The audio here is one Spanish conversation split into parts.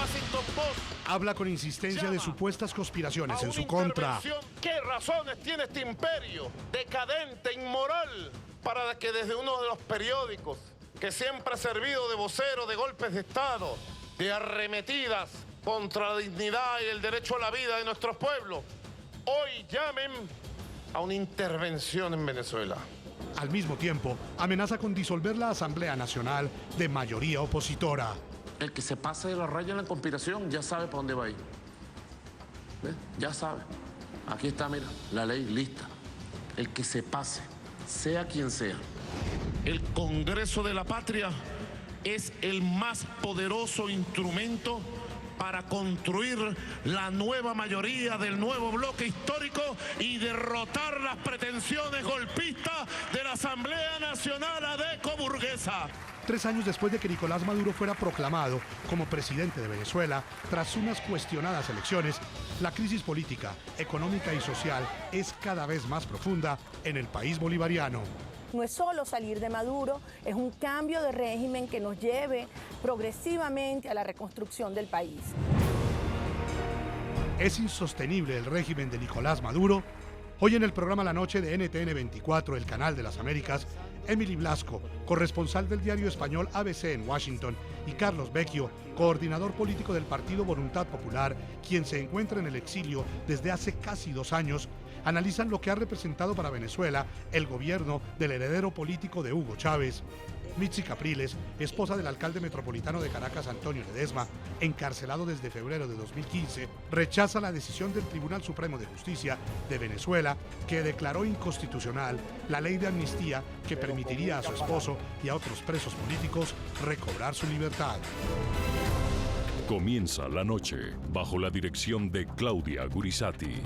Washington Post habla con insistencia de supuestas conspiraciones en su contra. ¿Qué razones tiene este imperio decadente, inmoral, para que desde uno de los periódicos que siempre ha servido de vocero de golpes de Estado, de arremetidas contra la dignidad y el derecho a la vida de nuestros pueblos, hoy llamen a una intervención en Venezuela? Al mismo tiempo, amenaza con disolver la Asamblea Nacional de mayoría opositora. El que se pase de la raya en la conspiración ya sabe para dónde va a ir. ¿Ves? Ya sabe. Aquí está, mira, la ley lista. El que se pase, sea quien sea. El Congreso de la Patria es el más poderoso instrumento para construir la nueva mayoría del nuevo bloque histórico y derrotar las pretensiones golpistas de la Asamblea Nacional adeco-burguesa. 3 años después de que Nicolás Maduro fuera proclamado como presidente de Venezuela, tras unas cuestionadas elecciones, la crisis política, económica y social es cada vez más profunda en el país bolivariano. No es solo salir de Maduro, es un cambio de régimen que nos lleve progresivamente a la reconstrucción del país. ¿Es insostenible el régimen de Nicolás Maduro? Hoy en el programa La Noche de NTN 24, el canal de las Américas, Emily Blasco, corresponsal del diario español ABC en Washington, y Carlos Vecchio, coordinador político del Partido Voluntad Popular, quien se encuentra en el exilio desde hace casi 2 años, analizan lo que ha representado para Venezuela el gobierno del heredero político de Hugo Chávez. Mitzi Capriles, esposa del alcalde metropolitano de Caracas, Antonio Ledesma, encarcelado desde febrero de 2015, rechaza la decisión del Tribunal Supremo de Justicia de Venezuela que declaró inconstitucional la ley de amnistía que permitiría a su esposo y a otros presos políticos recobrar su libertad. Comienza la noche bajo la dirección de Claudia Gurisati.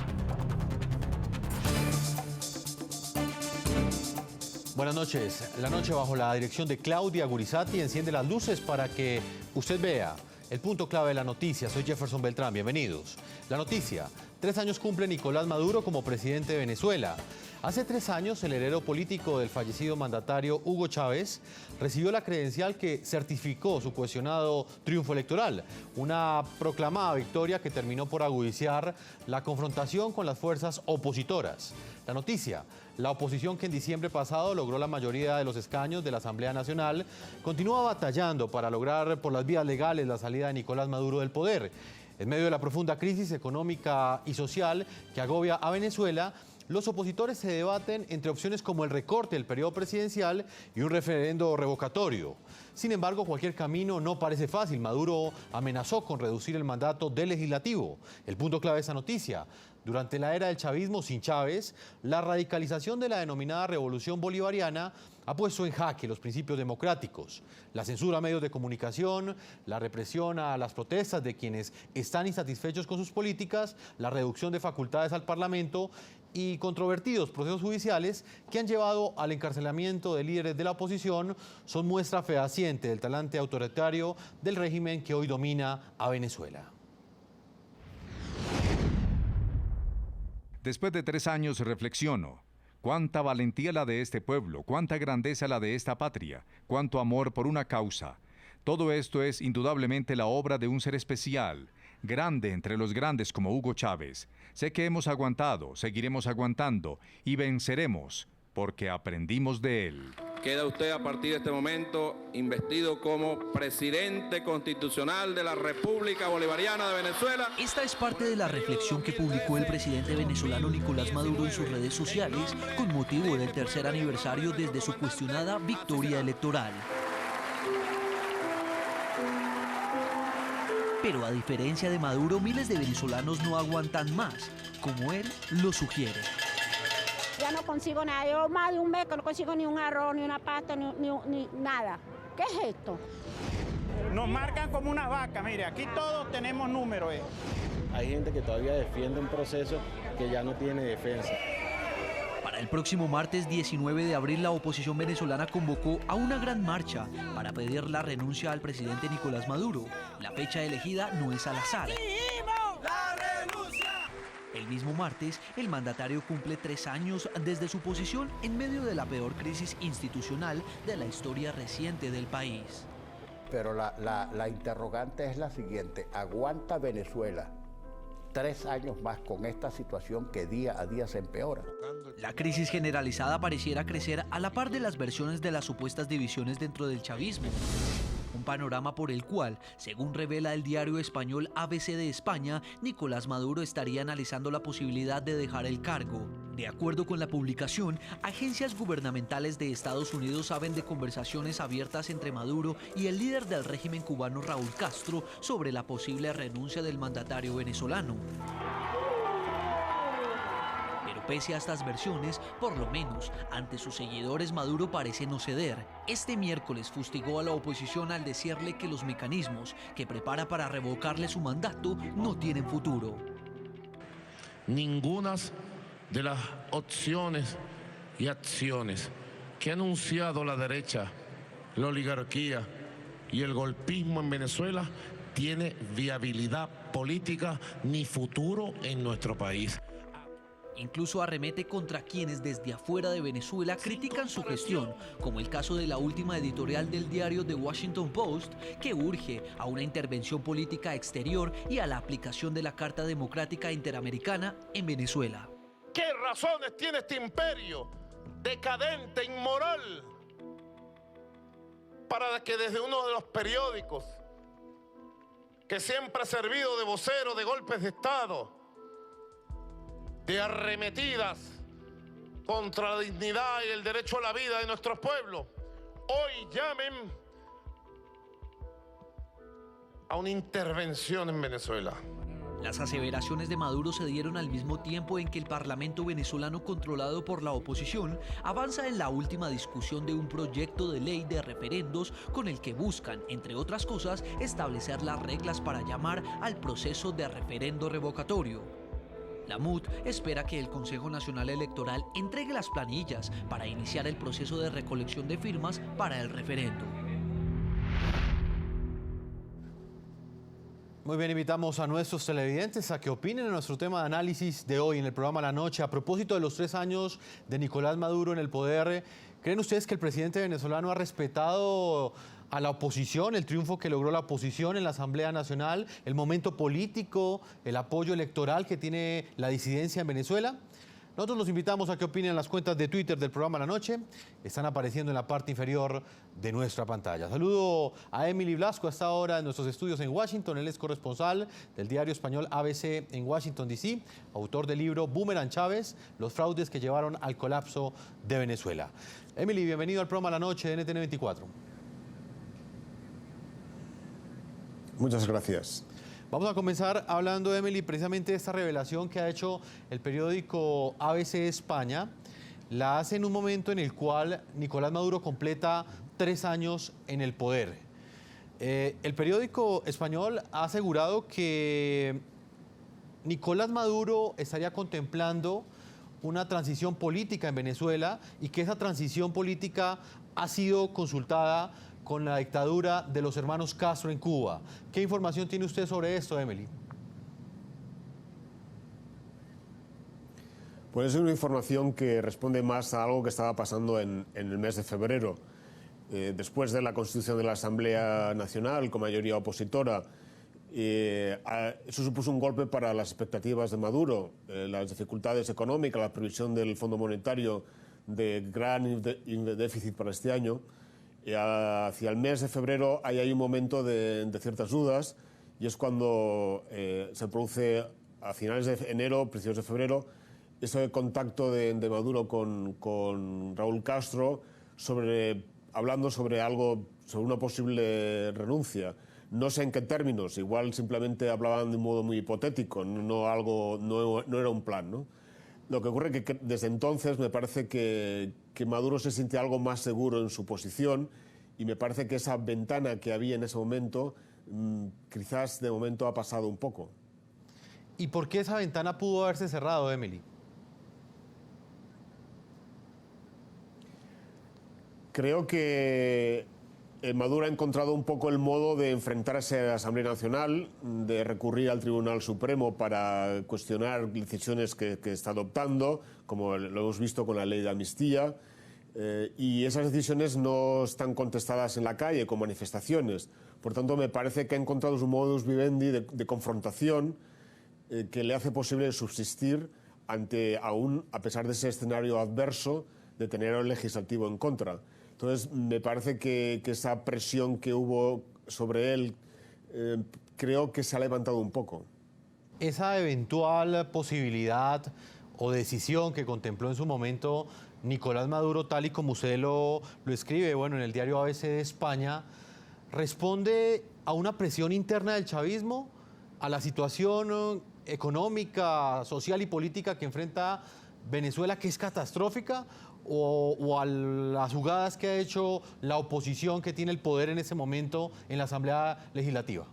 Buenas noches. La noche bajo la dirección de Claudia Gurisati enciende las luces para que usted vea el punto clave de la noticia. Soy Jefferson Beltrán, bienvenidos. La noticia: 3 años cumple Nicolás Maduro como presidente de Venezuela. Hace 3 años, el heredero político del fallecido mandatario Hugo Chávez recibió la credencial que certificó su cuestionado triunfo electoral, una proclamada victoria que terminó por agudizar la confrontación con las fuerzas opositoras. La noticia: la oposición, que en diciembre pasado logró la mayoría de los escaños de la Asamblea Nacional, continúa batallando para lograr por las vías legales la salida de Nicolás Maduro del poder. En medio de la profunda crisis económica y social que agobia a Venezuela, los opositores se debaten entre opciones como el recorte del periodo presidencial y un referendo revocatorio. Sin embargo, cualquier camino no parece fácil. Maduro amenazó con reducir el mandato del legislativo. El punto clave de esa noticia: durante la era del chavismo sin Chávez, la radicalización de la denominada revolución bolivariana ha puesto en jaque los principios democráticos. La censura a medios de comunicación, la represión a las protestas de quienes están insatisfechos con sus políticas, la reducción de facultades al Parlamento y controvertidos procesos judiciales que han llevado al encarcelamiento de líderes de la oposición son muestra fehaciente del talante autoritario del régimen que hoy domina a Venezuela. Después de 3 años reflexiono. Cuánta valentía la de este pueblo, cuánta grandeza la de esta patria, cuánto amor por una causa. Todo esto es indudablemente la obra de un ser especial, grande entre los grandes como Hugo Chávez. Sé que hemos aguantado, seguiremos aguantando y venceremos porque aprendimos de él. Queda usted a partir de este momento investido como presidente constitucional de la República Bolivariana de Venezuela. Esta es parte de la reflexión que publicó el presidente venezolano Nicolás Maduro en sus redes sociales con motivo del 3er aniversario desde su cuestionada victoria electoral. Pero a diferencia de Maduro, miles de venezolanos no aguantan más, como él lo sugiere. Ya no consigo nada, yo más de un mes que no consigo ni un arroz, ni una pasta, ni nada. ¿Qué es esto? Nos marcan como unas vacas, mire, aquí todos tenemos números. Hay gente que todavía defiende un proceso que ya no tiene defensa. Para el próximo martes 19 de abril, la oposición venezolana convocó a una gran marcha para pedir la renuncia al presidente Nicolás Maduro. La fecha elegida no es al azar. El mismo martes, el mandatario cumple 3 años desde su posición en medio de la peor crisis institucional de la historia reciente del país. Pero la interrogante es la siguiente: ¿aguanta Venezuela 3 años más con esta situación que día a día se empeora? La crisis generalizada pareciera crecer a la par de las versiones de las supuestas divisiones dentro del chavismo. Un panorama por el cual, según revela el diario español ABC de España, Nicolás Maduro estaría analizando la posibilidad de dejar el cargo. De acuerdo con la publicación, agencias gubernamentales de Estados Unidos saben de conversaciones abiertas entre Maduro y el líder del régimen cubano Raúl Castro sobre la posible renuncia del mandatario venezolano. Pero pese a estas versiones, por lo menos ante sus seguidores Maduro parece no ceder. Este miércoles fustigó a la oposición al decirle que los mecanismos que prepara para revocarle su mandato no tienen futuro. Ninguna de las opciones y acciones que ha anunciado la derecha, la oligarquía y el golpismo en Venezuela tiene viabilidad política ni futuro en nuestro país. Incluso arremete contra quienes desde afuera de Venezuela critican su gestión, como el caso de la última editorial del diario The Washington Post, que urge a una intervención política exterior y a la aplicación de la Carta Democrática Interamericana en Venezuela. ¿Qué razones tiene este imperio decadente, inmoral, para que desde uno de los periódicos que siempre ha servido de vocero de golpes de Estado, de arremetidas contra la dignidad y el derecho a la vida de nuestros pueblos, hoy llamen a una intervención en Venezuela? Las aseveraciones de Maduro se dieron al mismo tiempo en que el Parlamento venezolano, controlado por la oposición, avanza en la última discusión de un proyecto de ley de referendos con el que buscan, entre otras cosas, establecer las reglas para llamar al proceso de referendo revocatorio. La MUD espera que el Consejo Nacional Electoral entregue las planillas para iniciar el proceso de recolección de firmas para el referendo. Muy bien, invitamos a nuestros televidentes a que opinen en nuestro tema de análisis de hoy en el programa La Noche. A propósito de los 3 años de Nicolás Maduro en el poder, ¿creen ustedes que el presidente venezolano ha respetado a la oposición, el triunfo que logró la oposición en la Asamblea Nacional, el momento político, el apoyo electoral que tiene la disidencia en Venezuela? Nosotros los invitamos a que opinen en las cuentas de Twitter del programa La Noche. Están apareciendo en la parte inferior de nuestra pantalla. Saludo a Emily Blasco a esta hora en nuestros estudios en Washington. Él es corresponsal del diario español ABC en Washington, D.C., autor del libro Boomerang Chávez, los fraudes que llevaron al colapso de Venezuela. Emily, bienvenido al programa La Noche de NTN 24. Muchas gracias. Vamos a comenzar hablando, Emily, precisamente de esta revelación que ha hecho el periódico ABC España. La hace en un momento en el cual Nicolás Maduro completa 3 años en el poder. El periódico español ha asegurado que Nicolás Maduro estaría contemplando una transición política en Venezuela y que esa transición política ha sido consultada con la dictadura de los hermanos Castro en Cuba. ¿Qué información tiene usted sobre esto, Emily? Pues es una información que responde más a algo que estaba pasando en el mes de febrero. Después de la constitución de la Asamblea Nacional con mayoría opositora, eso supuso un golpe para las expectativas de Maduro. Las dificultades económicas, la previsión del Fondo Monetario de gran déficit para este año. Hacia el mes de febrero hay un momento de ciertas dudas, y es cuando se produce a finales de enero, principios de febrero, ese contacto de Maduro con Raúl Castro hablando sobre una posible renuncia. No sé en qué términos, igual simplemente hablaban de un modo muy hipotético, no era un plan, ¿no? Lo que ocurre es que desde entonces me parece que Maduro se siente algo más seguro en su posición, y me parece que esa ventana que había en ese momento quizás de momento ha pasado un poco. ¿Y por qué esa ventana pudo haberse cerrado, Emily? Creo que Maduro ha encontrado un poco el modo de enfrentarse a la Asamblea Nacional, de recurrir al Tribunal Supremo para cuestionar decisiones que está adoptando, como lo hemos visto con la ley de amnistía. y esas decisiones no están contestadas en la calle con manifestaciones. Por tanto, me parece que ha encontrado su modus vivendi de confrontación que le hace posible subsistir ante, aún a pesar de ese escenario adverso, de tener al legislativo en contra. Entonces, me parece que esa presión que hubo sobre él creo que se ha levantado un poco. Esa eventual posibilidad o decisión que contempló en su momento Nicolás Maduro, tal y como usted lo escribe, bueno, en el diario ABC de España, ¿responde a una presión interna del chavismo, a la situación económica, social y política que enfrenta Venezuela, que es catastrófica, o a las jugadas que ha hecho la oposición que tiene el poder en ese momento en la Asamblea Legislativa?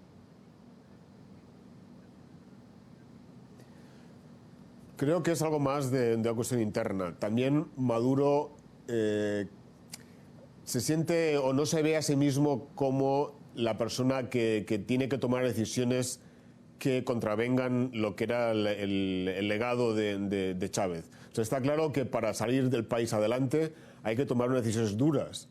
Creo que es algo más de una cuestión interna. También Maduro se siente o no se ve a sí mismo como la persona que tiene que tomar decisiones que contravengan lo que era el legado de Chávez. O sea, está claro que para salir del país adelante hay que tomar unas decisiones duras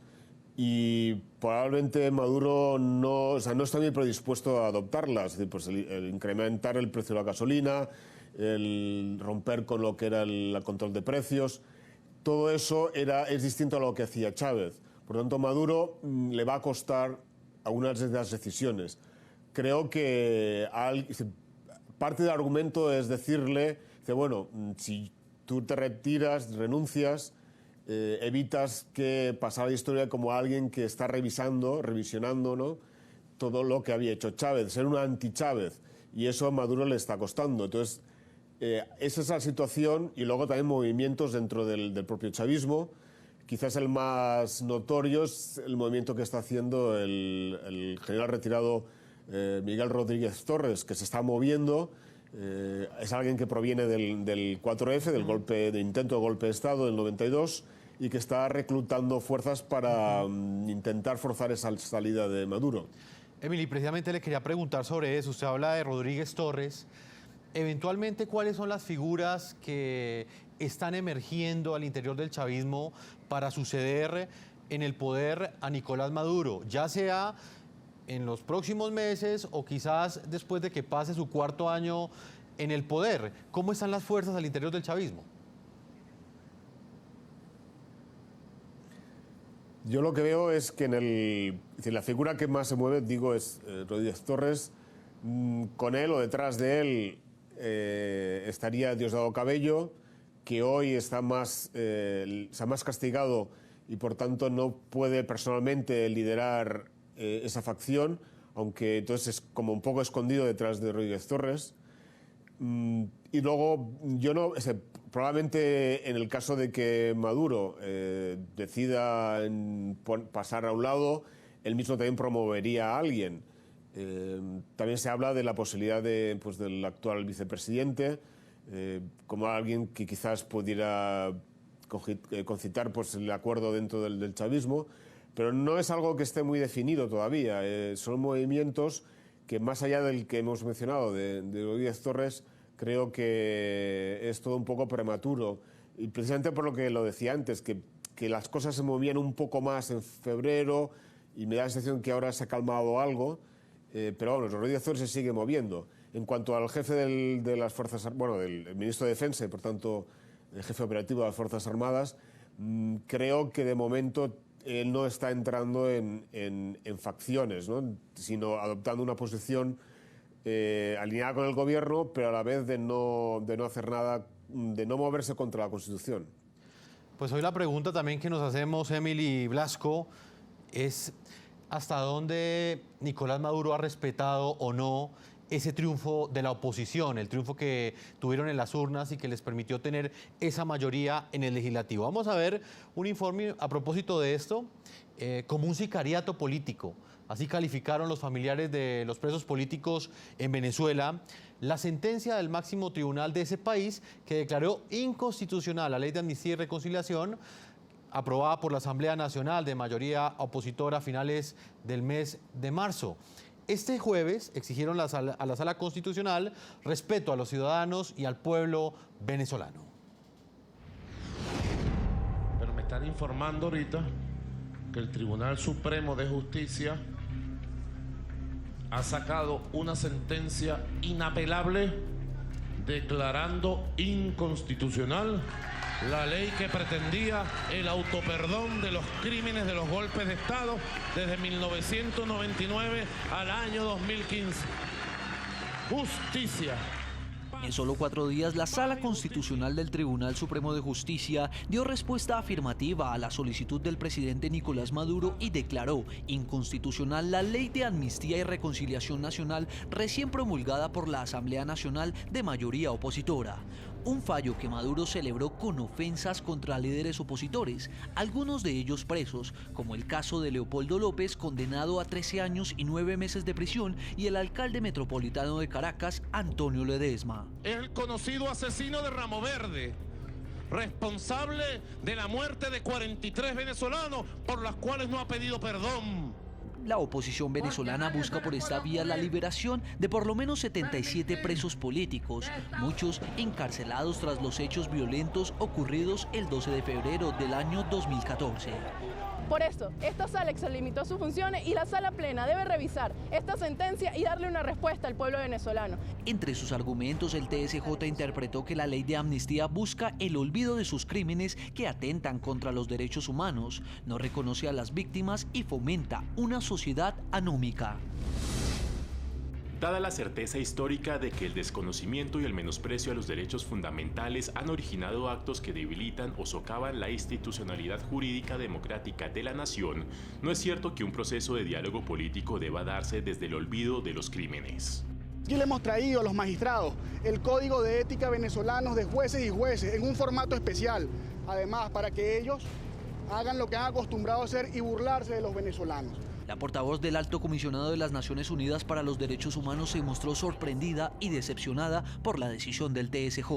y probablemente Maduro no está muy predispuesto a adoptarlas. Es decir, pues el incrementar el precio de la gasolina, el romper con lo que era el control de precios, todo eso es distinto a lo que hacía Chávez. Por lo tanto, Maduro le va a costar algunas de las decisiones. Creo que parte del argumento es decirle, bueno, si tú te retiras, renuncias, evitas que pasara la historia como alguien que está revisionando, ¿no?, todo lo que había hecho Chávez, ser un anti-Chávez, y eso a Maduro le está costando. Entonces, esa es la situación, y luego también movimientos dentro del propio chavismo. Quizás el más notorio es el movimiento que está haciendo el general retirado Miguel Rodríguez Torres, que se está moviendo. Es alguien que proviene del 4F, del intento de golpe de Estado del 92, y que está reclutando fuerzas para intentar forzar esa salida de Maduro. Emily, precisamente le quería preguntar sobre eso. Usted habla de Rodríguez Torres. Eventualmente, ¿cuáles son las figuras que están emergiendo al interior del chavismo para suceder en el poder a Nicolás Maduro, ya sea en los próximos meses o quizás después de que pase su cuarto año en el poder? ¿Cómo están las fuerzas al interior del chavismo? Yo lo que veo es que la figura que más se mueve, es Rodríguez Torres. Con él o detrás de él estaría Diosdado Cabello, que hoy está más castigado y por tanto no puede personalmente liderar esa facción, aunque entonces es como un poco escondido detrás de Rodríguez Torres. Y luego, probablemente en el caso de que Maduro decida pasar a un lado, él mismo también promovería a alguien. También se habla de la posibilidad del actual vicepresidente, como alguien que quizás pudiera concitar el acuerdo dentro del chavismo, pero no es algo que esté muy definido todavía. Son movimientos que, más allá del que hemos mencionado de Rodríguez Torres, creo que es todo un poco prematuro. Y precisamente por lo que lo decía antes, que las cosas se movían un poco más en febrero y me da la sensación que ahora se ha calmado algo. Pero bueno, Rodríguez Torres se sigue moviendo. En cuanto al jefe de las Fuerzas Armadas, del ministro de Defensa y por tanto el jefe operativo de las Fuerzas Armadas, creo que de momento él no está entrando en facciones, ¿no?, sino adoptando una posición alineada con el gobierno, pero a la vez de no hacer nada, de no moverse contra la Constitución. Pues hoy la pregunta también que nos hacemos, Emily Blasco, es ¿hasta dónde Nicolás Maduro ha respetado o no ese triunfo de la oposición, el triunfo que tuvieron en las urnas y que les permitió tener esa mayoría en el legislativo? Vamos a ver un informe a propósito de esto, como un sicariato político. Así calificaron los familiares de los presos políticos en Venezuela la sentencia del máximo tribunal de ese país que declaró inconstitucional la ley de amnistía y reconciliación aprobada por la Asamblea Nacional de mayoría opositora a finales del mes de marzo. Este jueves exigieron a la Sala Constitucional respeto a los ciudadanos y al pueblo venezolano. Pero me está están informando ahorita que el Tribunal Supremo de Justicia ha sacado una sentencia inapelable declarando inconstitucional la ley que pretendía el autoperdón de los crímenes de los golpes de Estado desde 1999 al año 2015. Justicia. En solo 4 días, la Sala Constitucional del Tribunal Supremo de Justicia dio respuesta afirmativa a la solicitud del presidente Nicolás Maduro y declaró inconstitucional la Ley de Amnistía y Reconciliación Nacional recién promulgada por la Asamblea Nacional de mayoría opositora. Un fallo que Maduro celebró con ofensas contra líderes opositores, algunos de ellos presos, como el caso de Leopoldo López, condenado a 13 años y 9 meses de prisión, y el alcalde metropolitano de Caracas, Antonio Ledesma. Es el conocido asesino de Ramo Verde, responsable de la muerte de 43 venezolanos por las cuales no ha pedido perdón. La oposición venezolana busca por esta vía la liberación de por lo menos 77 presos políticos, muchos encarcelados tras los hechos violentos ocurridos el 12 de febrero del año 2014. Por esto, esta sala extralimitó sus funciones y la sala plena debe revisar esta sentencia y darle una respuesta al pueblo venezolano. Entre sus argumentos, el TSJ interpretó que la ley de amnistía busca el olvido de sus crímenes que atentan contra los derechos humanos, no reconoce a las víctimas y fomenta una sociedad anómica. Dada la certeza histórica de que el desconocimiento y el menosprecio a los derechos fundamentales han originado actos que debilitan o socavan la institucionalidad jurídica democrática de la nación, no es cierto que un proceso de diálogo político deba darse desde el olvido de los crímenes. Aquí le hemos traído a los magistrados el Código de Ética venezolanos de jueces y jueces en un formato especial, además para que ellos hagan lo que han acostumbrado a hacer y burlarse de los venezolanos. La portavoz del Alto Comisionado de las Naciones Unidas para los Derechos Humanos se mostró sorprendida y decepcionada por la decisión del TSJ.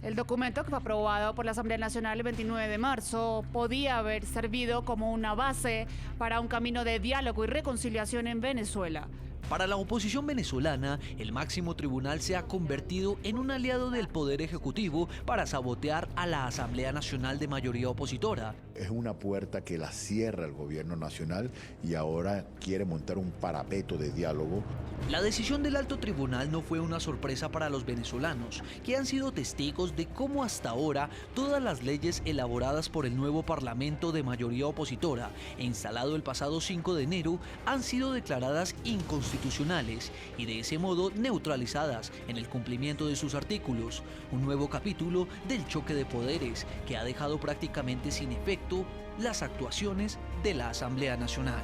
El documento que fue aprobado por la Asamblea Nacional el 29 de marzo podía haber servido como una base para un camino de diálogo y reconciliación en Venezuela. Para la oposición venezolana, el máximo tribunal se ha convertido en un aliado del Poder Ejecutivo para sabotear a la Asamblea Nacional de mayoría opositora. Es una puerta que la cierra el gobierno nacional y ahora quiere montar un parapeto de diálogo. La decisión del alto tribunal no fue una sorpresa para los venezolanos, que han sido testigos de cómo hasta ahora todas las leyes elaboradas por el nuevo Parlamento de mayoría opositora e instalado el pasado 5 de enero han sido declaradas inconstitucionales y de ese modo neutralizadas en el cumplimiento de sus artículos. Un nuevo capítulo del choque de poderes que ha dejado prácticamente sin efecto las actuaciones de la Asamblea Nacional.